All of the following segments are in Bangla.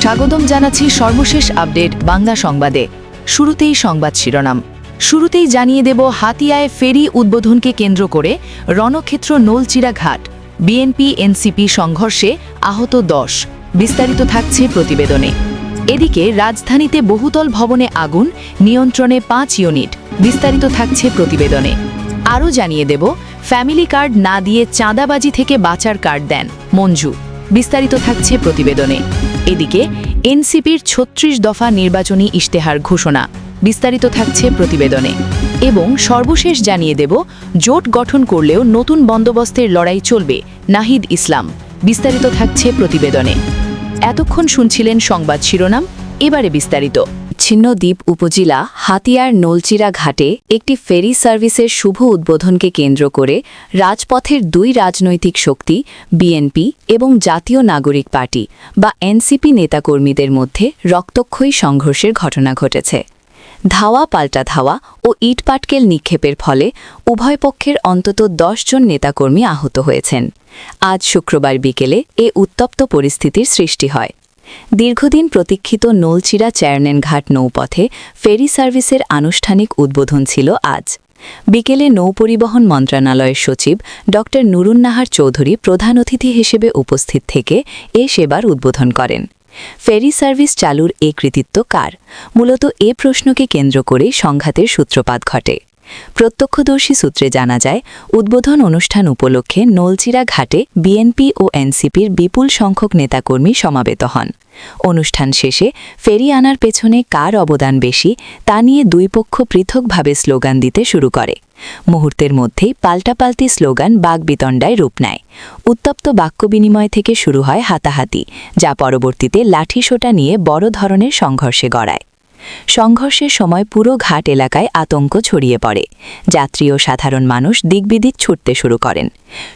স্বাগতম জানাচ্ছি সর্বশেষ আপডেট বাংলা সংবাদে। শুরুতেই সংবাদ শিরোনাম। শুরুতেই জানিয়ে দেব হাতিয়ায় ফেরি উদ্বোধনকে কেন্দ্র করে রণক্ষেত্র নলচিরা ঘাট, বিএনপি এনসিপি সংঘর্ষে আহত 10। বিস্তারিত থাকছে প্রতিবেদনে। এদিকে রাজধানীতে বহুতল ভবনে আগুন, নিয়ন্ত্রণে 5 ইউনিট। বিস্তারিত থাকছে প্রতিবেদনে। আরও জানিয়ে দেব ফ্যামিলি কার্ড না দিয়ে চাঁদাবাজি থেকে বাঁচার কার্ড দেন মঞ্জু। বিস্তারিত থাকছে প্রতিবেদনে। এদিকে এনসিপির 36 দফা নির্বাচনী ইশতেহার ঘোষণা। বিস্তারিত থাকছে প্রতিবেদনে। এবং সর্বশেষ জানিয়ে দেব জোট গঠন করলেও নতুন বন্দোবস্তের লড়াই চলবে, নাহিদ ইসলাম। বিস্তারিত থাকছে প্রতিবেদনে। এতক্ষণ শুনছিলেন সংবাদ শিরোনাম, এবারে বিস্তারিত। ছিন্নদ্বীপ উপজেলা হাতিয়ার নলচিরা ঘাটে একটি ফেরি সার্ভিসের শুভ উদ্বোধনকে কেন্দ্র করে রাজপথের 2 রাজনৈতিক শক্তি বিএনপি এবং জাতীয় নাগরিক পার্টি বা এনসিপি নেতাকর্মীদের মধ্যে রক্তক্ষয়ী সংঘর্ষের ঘটনা ঘটেছে। ধাওয়া পাল্টা ধাওয়া ও ইটপাটকেল নিক্ষেপের ফলে উভয় পক্ষের অন্তত 10 জন নেতাকর্মী আহত হয়েছেন। আজ শুক্রবার বিকেলে এ উত্তপ্ত পরিস্থিতির সৃষ্টি হয়। দীর্ঘদিন প্রতীক্ষিত নলচিরা চেয়ারম্যানঘাট নৌপথে ফেরি সার্ভিসের আনুষ্ঠানিক উদ্বোধন ছিল আজ বিকেলে। নৌপরিবহন মন্ত্রণালয়ের সচিব ড নুরুন্নাহার চৌধুরী প্রধান অতিথি হিসেবে উপস্থিত থেকে এ সেবার উদ্বোধন করেন। ফেরি সার্ভিস চালুর এ কৃতিত্ব কার? মূলত এ প্রশ্নকে কেন্দ্র করে সংঘাতের সূত্রপাত ঘটে। প্রত্যক্ষদর্শী সূত্রে জানা যায়, উদ্বোধন অনুষ্ঠান উপলক্ষে নলচিরা ঘাটে বিএনপি ও এনসিপির বিপুল সংখ্যক নেতাকর্মী সমাবেত হন। অনুষ্ঠান শেষে ফেরি আনার পেছনে কার অবদান বেশি তা নিয়ে দুই পক্ষ পৃথকভাবে স্লোগান দিতে শুরু করে। মুহূর্তের মধ্যেই পাল্টাপাল্টি স্লোগান বাকবিতণ্ডায় রূপ নেয়। উত্তপ্ত বাক্য বিনিময় থেকে শুরু হয় হাতাহাতি, যা পরবর্তীতে লাঠিসোঁটা নিয়ে বড় ধরনের সংঘর্ষে গড়ায়। সংঘর্ষের সময় পুরো ঘাট এলাকায় আতঙ্ক ছড়িয়ে পড়ে। যাত্রী ও সাধারণ মানুষ দিকবিদিক ছুটতে শুরু করেন।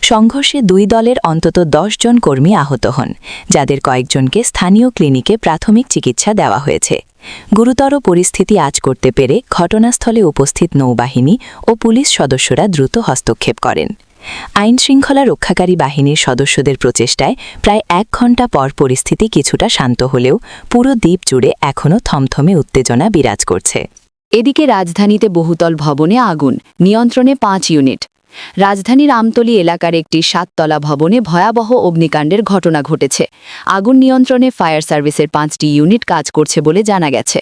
সংঘর্ষে 2 দলের অন্তত 10 জন কর্মী আহত হন, যাদের কয়েকজনকে স্থানীয় ক্লিনিকে প্রাথমিক চিকিৎসা দেওয়া হয়েছে। গুরুতর পরিস্থিতি আঁচ করতে পেরে ঘটনাস্থলে উপস্থিত নৌবাহিনী ও পুলিশ সদস্যরা দ্রুত হস্তক্ষেপ করেন। আইনশৃঙ্খলা রক্ষাকারী বাহিনীর সদস্যদের প্রচেষ্টায় প্রায় 1 ঘণ্টা পর পরিস্থিতি কিছুটা শান্ত হলেও পুরো দ্বীপ জুড়ে এখনও থমথমে উত্তেজনা বিরাজ করছে। এদিকে রাজধানীতে বহুতল ভবনে আগুন, নিয়ন্ত্রণে 5 ইউনিট। রাজধানীর আমতলী এলাকার একটি 7তলা ভবনে ভয়াবহ অগ্নিকাণ্ডের ঘটনা ঘটেছে। আগুন নিয়ন্ত্রণে ফায়ার সার্ভিসের 5টি ইউনিট কাজ করছে বলে জানা গেছে।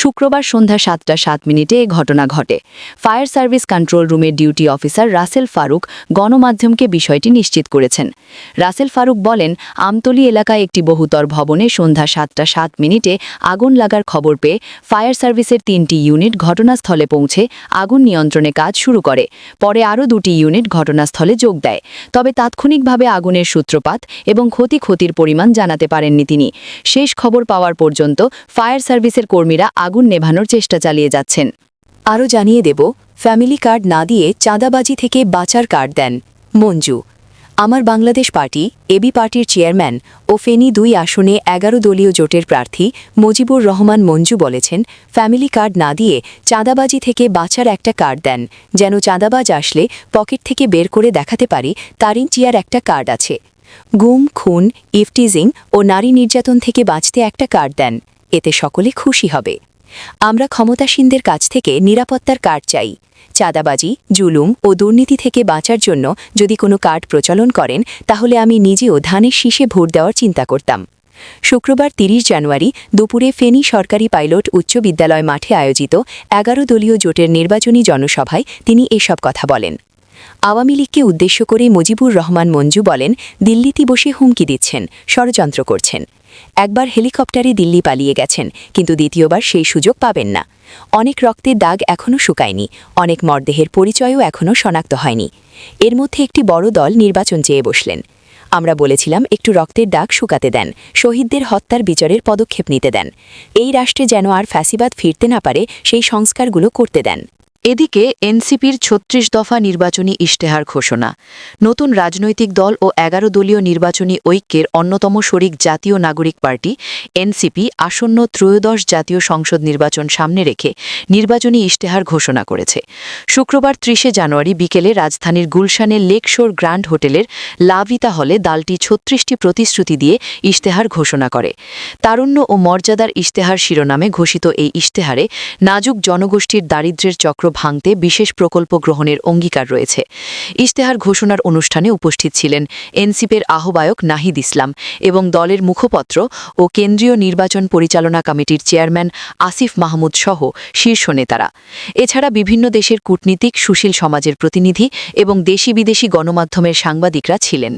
শুক্রবার সন্ধ্যা 7:07 এ ঘটনা ঘটে। ফায়ার সার্ভিস কন্ট্রোল রুমের ডিউটি অফিসার রাসেল ফারুক গণমাধ্যমকে বিষয়টি নিশ্চিত করেছেন। রাসেল ফারুক বলেন, আমতলী এলাকায় একটি বহুতল ভবনে সন্ধ্যা 7:07 আগুন লাগার খবর পেয়ে ফায়ার সার্ভিসের 3টি ইউনিট ঘটনাস্থলে পৌঁছে আগুন নিয়ন্ত্রণে কাজ শুরু করে। পরে আরও 2টি ইউনিট ঘটনাস্থলে যোগ দেয়। তবে তাৎক্ষণিকভাবে আগুনের সূত্রপাত এবং ক্ষতির পরিমাণ জানাতে পারেননি তিনি। শেষ খবর পাওয়ার পর্যন্ত ফায়ার সার্ভিসের কর্মীরা আগুন নেভানোর চেষ্টা চালিয়ে যাচ্ছেন। আরও জানিয়ে দেব ফ্যামিলি কার্ড না দিয়ে চাঁদাবাজি থেকে বাঁচার কার্ড দেন মঞ্জু। আমার বাংলাদেশ পার্টি এবি পার্টির চেয়ারম্যান ও ফেনী 2 আসনে 11 দলীয় জোটের প্রার্থী মুজিবুর রহমান মঞ্জু বলেছেন, ফ্যামিলি কার্ড না দিয়ে চাঁদাবাজি থেকে বাঁচার একটা কার্ড দেন, যেন চাঁদাবাজ আসলে পকেট থেকে বের করে দেখাতে পারি তারিন চিয়ার একটা কার্ড আছে। গুম, খুন, ইফটিজিং ও নারী নির্যাতন থেকে বাঁচতে একটা কার্ড দেন, এতে সকলে খুশি হবে। আমরা ক্ষমতাসীনদের কাছ থেকে নিরাপত্তার কার্ড চাই। চাঁদাবাজি, জুলুম ও দুর্নীতি থেকে বাঁচার জন্য যদি কোনো কার্ড প্রচলন করেন, তাহলে আমি নিজেও ধানের শীষে ভোট দেওয়ার চিন্তা করতাম। শুক্রবার 30 জানুয়ারি দুপুরে ফেনী সরকারি পাইলট উচ্চ বিদ্যালয় মাঠে আয়োজিত 11 দলীয় জোটের নির্বাচনী জনসভায় তিনি এসব কথা বলেন। আওয়ামী লীগকে উদ্দেশ্য করে মুজিবুর রহমান মঞ্জু বলেন, দিল্লিতে বসে হুমকি দিচ্ছেন, ষড়যন্ত্র করছেন। একবার হেলিকপ্টারে দিল্লি পালিয়ে গেছেন, কিন্তু দ্বিতীয়বার সেই সুযোগ পাবেন না। অনেক রক্তের দাগ এখনও শুকায়নি, অনেক মরদেহের পরিচয়ও এখনও শনাক্ত হয়নি। এর মধ্যে একটি বড় দল নির্বাচন চেয়ে বসলেন। আমরা বলেছিলাম, একটু রক্তের দাগ শুকাতে দেন, শহীদদের হত্যার বিচারের পদক্ষেপ নিতে দেন। এই রাষ্ট্রে যেন আর ফ্যাসিবাদ ফিরতে না পারে সেই সংস্কারগুলো করতে দেন। এদিকে এনসিপির ৩৬ দফা নির্বাচনী ইশতেহার ঘোষণা। নতুন রাজনৈতিক দল ও ১১ দলীয় নির্বাচনী ঐক্যের অন্যতম শরিক জাতীয় নাগরিক পার্টি এনসিপি আসন্ন ত্রয়োদশ জাতীয় সংসদ নির্বাচন সামনে রেখে নির্বাচনী ইশতেহার ঘোষণা করেছে। শুক্রবার ৩০ জানুয়ারি বিকেলে রাজধানীর গুলশানের লেকশোর গ্র্যান্ড হোটেলের লাভিতা হলে দলটি ৩৬টি প্রতিশ্রুতি দিয়ে ইশতেহার ঘোষণা করে। তারুণ্য ও মর্যাদার ইশতেহার শিরোনামে ঘোষিত এই ইশতেহারে নাজুক জনগোষ্ঠীর দারিদ্র্যের চক্র ভাঙতে বিশেষ প্রকল্প গ্রহণের অঙ্গীকার রয়েছে। ইশতেহার ঘোষণার অনুষ্ঠানে উপস্থিত ছিলেন এনসিপির আহ্বায়ক নাহিদ ইসলাম এবং দলের মুখপত্র ও কেন্দ্রীয় নির্বাচন পরিচালনা কমিটির চেয়ারম্যান আসিফ মাহমুদ সহ শীর্ষ নেতারা। এছাড়া বিভিন্ন দেশের কূটনীতিক, সুশীল সমাজের প্রতিনিধি এবং দেশি বিদেশি গণমাধ্যমের সাংবাদিকরা ছিলেন।